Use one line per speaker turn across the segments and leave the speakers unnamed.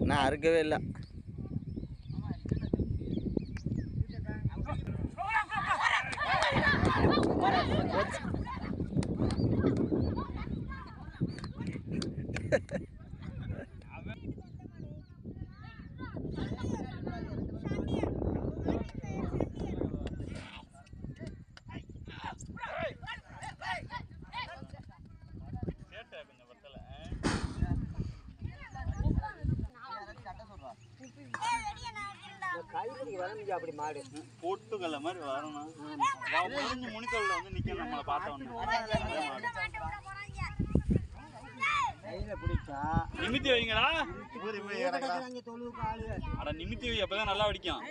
நான் அறுக்கவே இல்லை.
அப்படி மாடு
பொட்டுக்கல்ல மாதிரி வரணும். முடிஞ்சு முனிக்கல்ல வந்து நிக்கணும். நம்மளை பார்த்தோம் நிமித்தி வைங்களா? அட நிமித்தி வை, அப்பதான் நல்லா வடிக்கும்.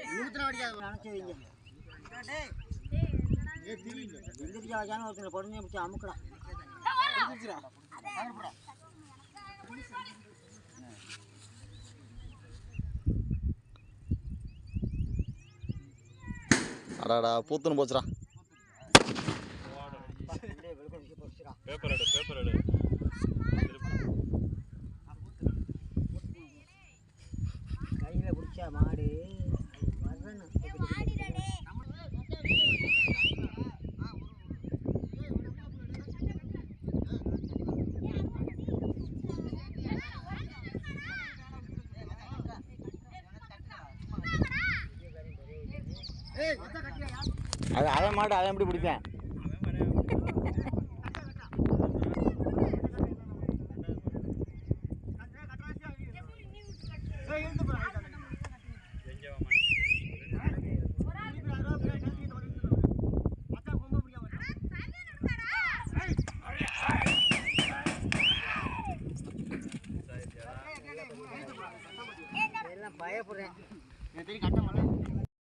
அமுக்கலாம்.
அடாடா பூத்துன்னு போச்சுடா.
பேப்பர் எடு, பேப்பர் எடு.
கையில பிடிச்சா மாடு வரணும்.
அது அவன் மாடு, அவன் எப்படி பிடிப்பேன்?
பயப்படுறேன்.